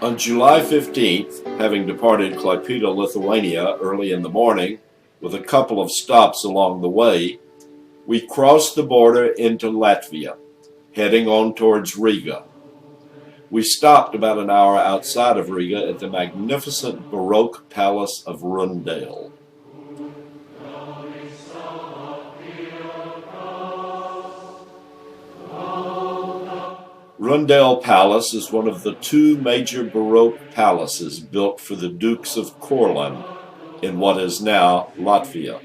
On July 15th, having departed Klaipėda, Lithuania early in the morning, with a couple of stops along the way, we crossed the border into Latvia, heading on towards Riga. We stopped about an hour outside of Riga at the magnificent Baroque Palace of Rundale. Rundale Palace is one of the two major Baroque palaces built for the Dukes of Courland in what is now Latvia.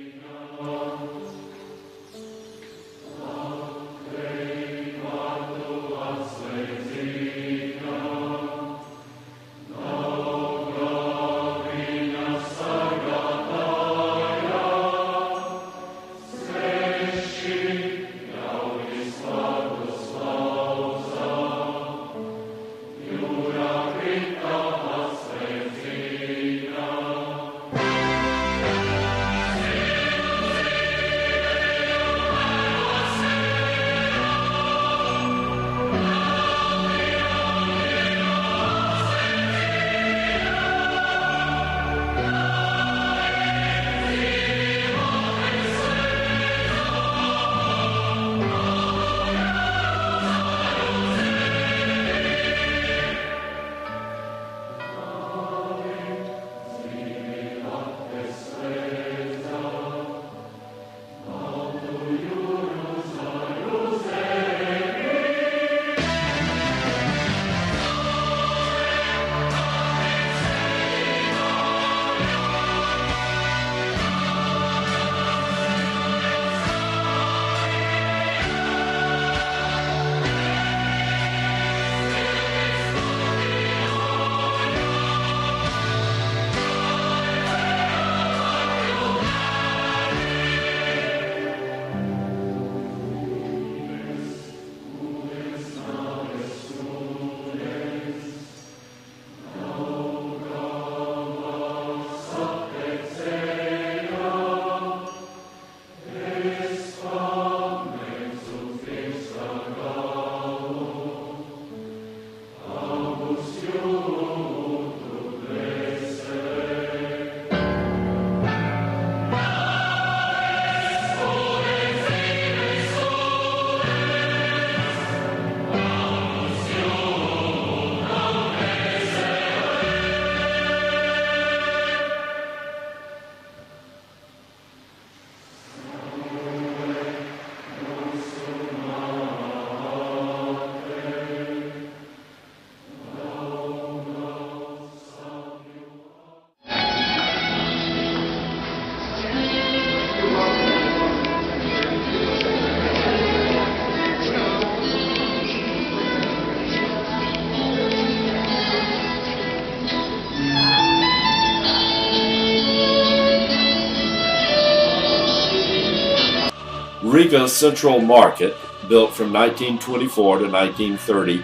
Riga Central Market, built from 1924 to 1930,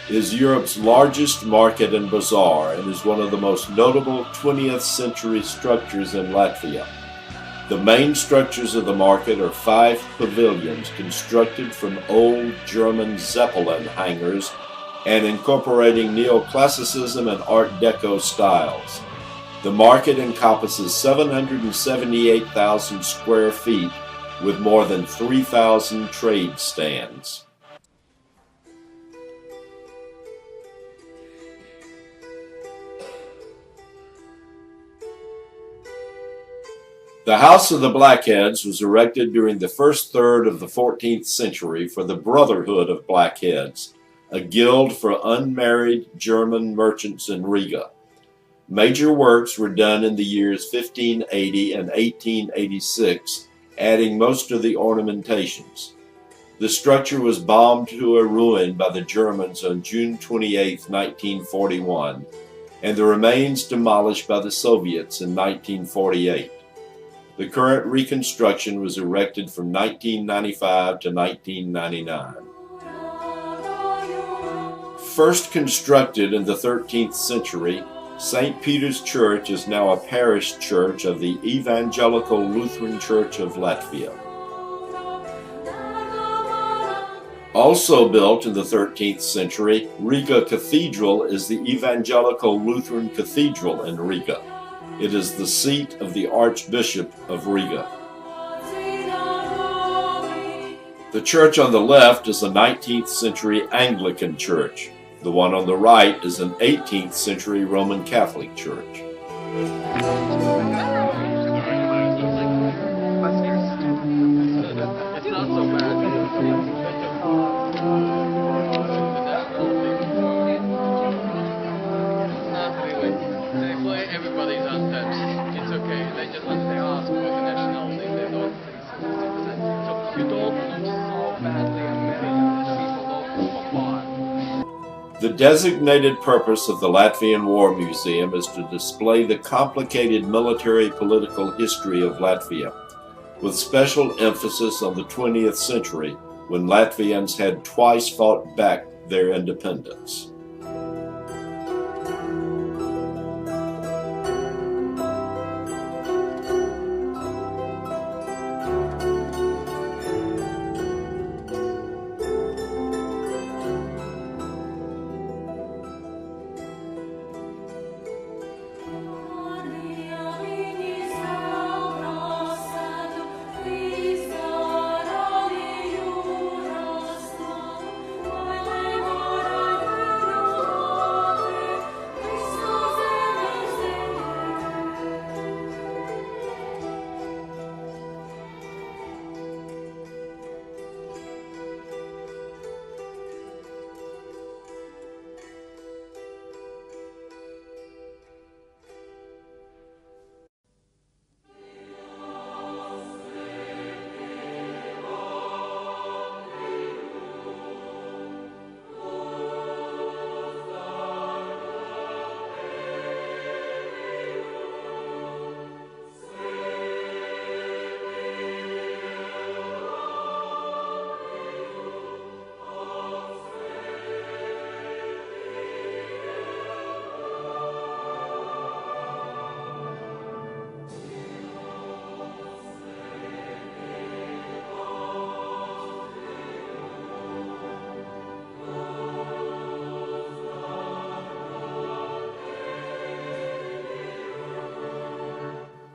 is Europe's largest market and bazaar and is one of the most notable 20th century structures in Latvia. The main structures of the market are 5 pavilions constructed from old German Zeppelin hangars and incorporating neoclassicism and Art Deco styles. The market encompasses 778,000 square feet with more than 3,000 trade stands. The House of the Blackheads was erected during the first third of the 14th century for the Brotherhood of Blackheads, a guild for unmarried German merchants in Riga. Major works were done in the years 1580 and 1886, adding most of the ornamentations. The structure was bombed to a ruin by the Germans on June 28, 1941, and the remains demolished by the Soviets in 1948. The current reconstruction was erected from 1995 to 1999. First constructed in the 13th century, St. Peter's Church is now a parish church of the Evangelical Lutheran Church of Latvia. Also built in the 13th century, Riga Cathedral is the Evangelical Lutheran Cathedral in Riga. It is the seat of the Archbishop of Riga. The church on the left is a 19th century Anglican church. The one on the right is an 18th century Roman Catholic church. Everybody's untouched. It's okay. They just when they ask for the nationality, they don't say 60%. So you don't look so badly American. People don't comply. The designated purpose of the Latvian War Museum is to display the complicated military-political history of Latvia, with special emphasis on the 20th century, when Latvians had twice fought back their independence.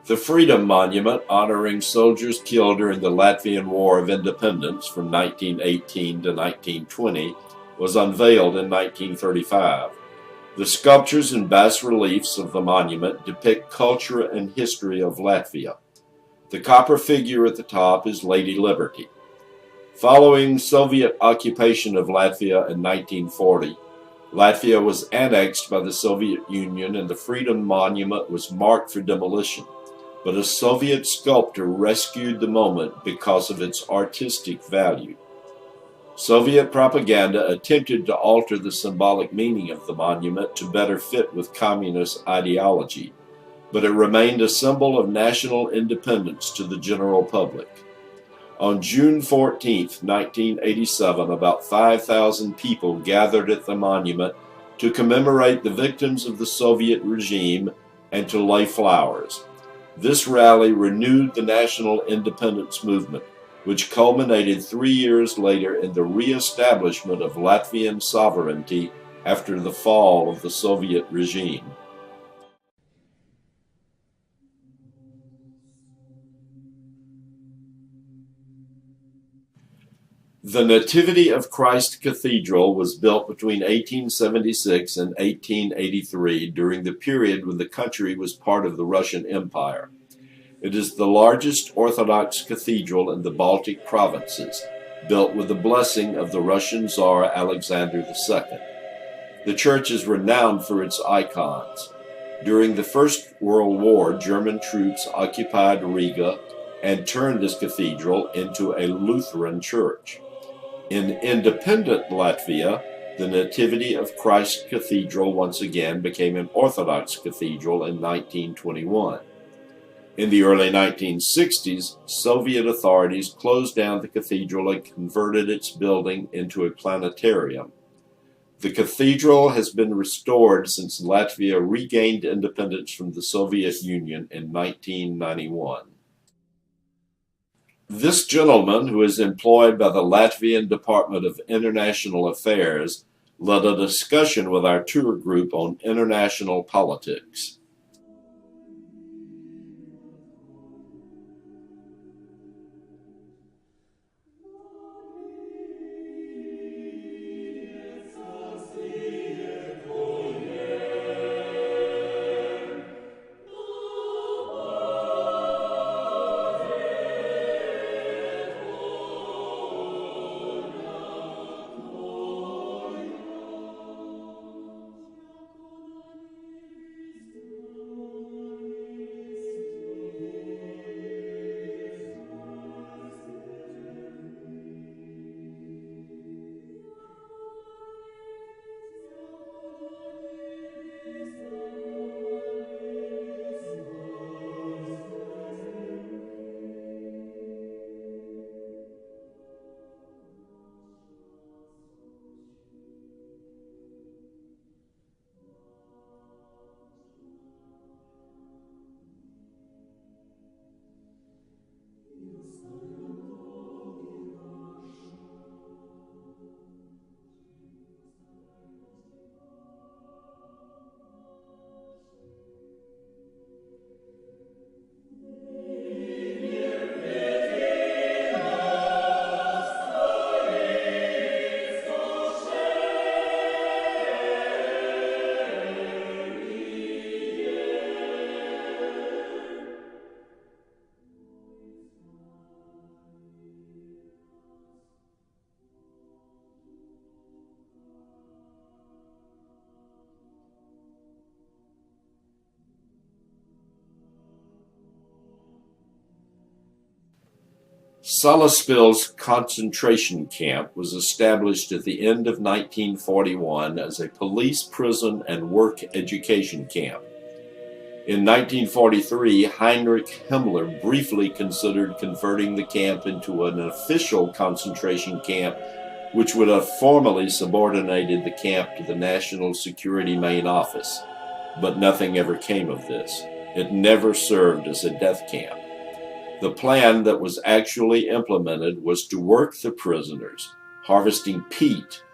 The Freedom Monument, honoring soldiers killed during the Latvian War of Independence from 1918 to 1920, was unveiled in 1935. The sculptures and bas-reliefs of the monument depict culture and history of Latvia. The copper figure at the top is Lady Liberty. Following Soviet occupation of Latvia in 1940, Latvia was annexed by the Soviet Union and the Freedom Monument was marked for demolition. But a Soviet sculptor rescued the moment because of its artistic value. Soviet propaganda attempted to alter the symbolic meaning of the monument to better fit with communist ideology, but it remained a symbol of national independence to the general public. On June 14, 1987, about 5,000 people gathered at the monument to commemorate the victims of the Soviet regime and to lay flowers. This rally renewed the national independence movement, which culminated 3 years later in the re-establishment of Latvian sovereignty after the fall of the Soviet regime. The Nativity of Christ Cathedral was built between 1876 and 1883 during the period when the country was part of the Russian Empire. It is the largest Orthodox cathedral in the Baltic provinces, built with the blessing of the Russian Tsar Alexander II. The church is renowned for its icons. During the First World War, German troops occupied Riga and turned this cathedral into a Lutheran church. In independent Latvia, the Nativity of Christ Cathedral once again became an Orthodox cathedral in 1921. In the early 1960s, Soviet authorities closed down the cathedral and converted its building into a planetarium. The cathedral has been restored since Latvia regained independence from the Soviet Union in 1991. This gentleman, who is employed by the Latvian Department of International Affairs, led a discussion with our tour group on international politics. Salaspil's concentration camp was established at the end of 1941 as a police, prison, and work education camp. In 1943, Heinrich Himmler briefly considered converting the camp into an official concentration camp, which would have formally subordinated the camp to the National Security Main Office. But nothing ever came of this. It never served as a death camp. The plan that was actually implemented was to work the prisoners, harvesting peat,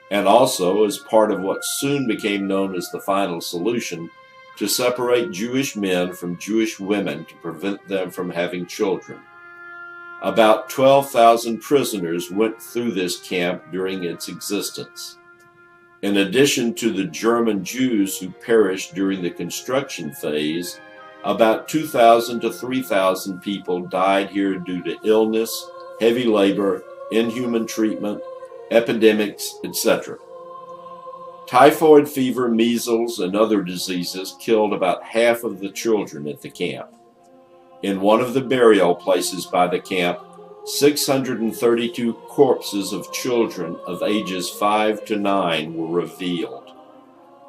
and also, as part of what soon became known as the final solution, to separate Jewish men from Jewish women to prevent them from having children. About 12,000 prisoners went through this camp during its existence. In addition to the German Jews who perished during the construction phase, about 2,000 to 3,000 people died here due to illness, heavy labor, inhuman treatment, epidemics, etc. Typhoid fever, measles, and other diseases killed about half of the children at the camp. In one of the burial places by the camp, 632 corpses of children of ages 5 to 9 were revealed.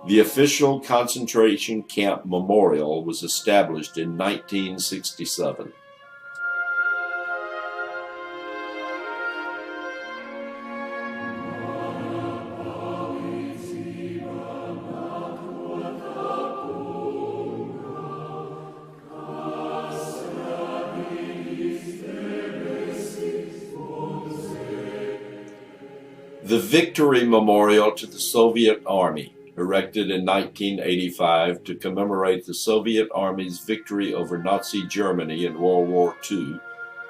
The official concentration camp memorial was established in 1967. The Victory Memorial to the Soviet Army, erected in 1985 to commemorate the Soviet Army's victory over Nazi Germany in World War II,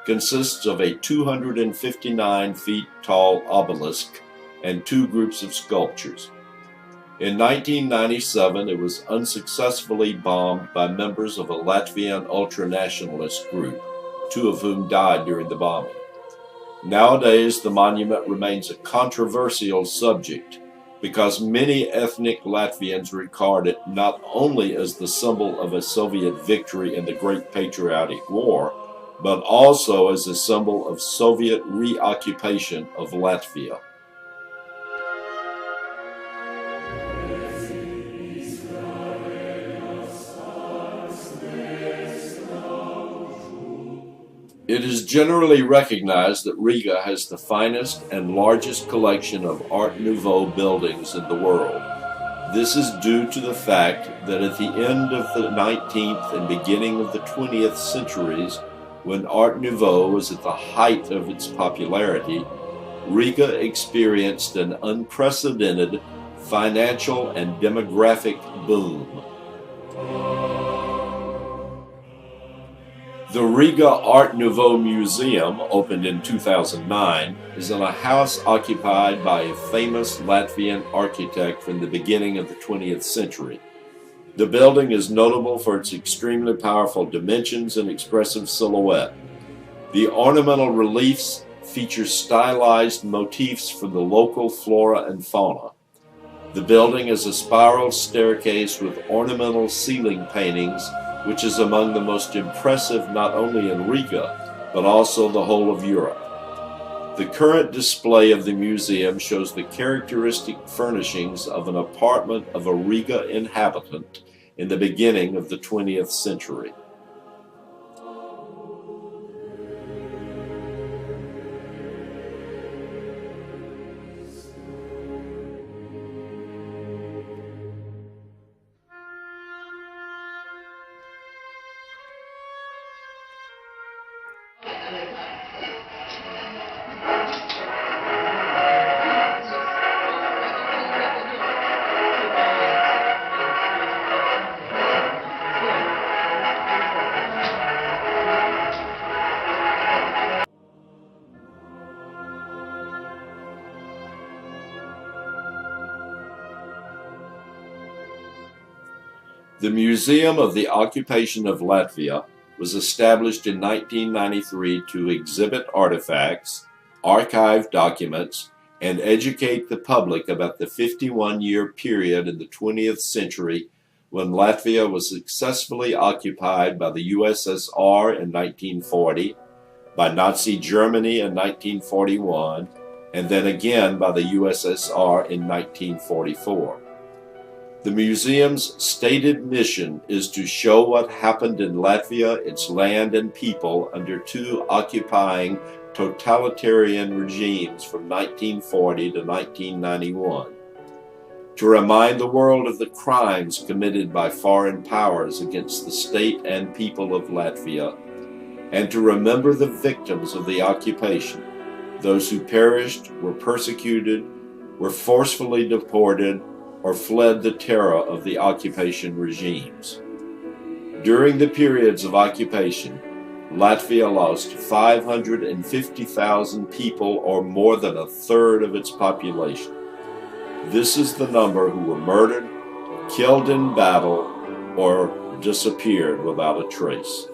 consists of a 259 feet tall obelisk and two groups of sculptures. In 1997, it was unsuccessfully bombed by members of a Latvian ultranationalist group, two of whom died during the bombing. Nowadays, the monument remains a controversial subject because many ethnic Latvians regard it not only as the symbol of a Soviet victory in the Great Patriotic War, but also as a symbol of Soviet reoccupation of Latvia. It is generally recognized that Riga has the finest and largest collection of Art Nouveau buildings in the world. This is due to the fact that at the end of the 19th and beginning of the 20th centuries, When Art Nouveau was at the height of its popularity, Riga experienced an unprecedented financial and demographic boom. The Riga Art Nouveau Museum, opened in 2009, is in a house occupied by a famous Latvian architect from the beginning of the 20th century. The building is notable for its extremely powerful dimensions and expressive silhouette. The ornamental reliefs feature stylized motifs from the local flora and fauna. The building is a spiral staircase with ornamental ceiling paintings, which is among the most impressive not only in Riga, but also the whole of Europe. The current display of the museum shows the characteristic furnishings of an apartment of a Riga inhabitant in the beginning of the 20th century. The Museum of the Occupation of Latvia was established in 1993 to exhibit artifacts, archive documents, and educate the public about the 51-year period in the 20th century when Latvia was successfully occupied by the USSR in 1940, by Nazi Germany in 1941, and then again by the USSR in 1944. The museum's stated mission is to show what happened in Latvia, its land and people, under two occupying totalitarian regimes from 1940 to 1991. To remind the world of the crimes committed by foreign powers against the state and people of Latvia, and to remember the victims of the occupation, those who perished, were persecuted, were forcefully deported, or fled the terror of the occupation regimes. During the periods of occupation, Latvia lost 550,000 people, or more than a third of its population. This is the number who were murdered, killed in battle, or disappeared without a trace.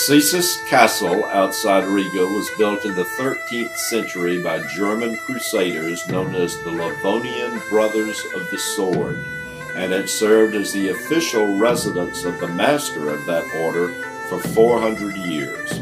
Cesis Castle outside Riga was built in the 13th century by German crusaders known as the Livonian Brothers of the Sword, and it served as the official residence of the master of that order for 400 years.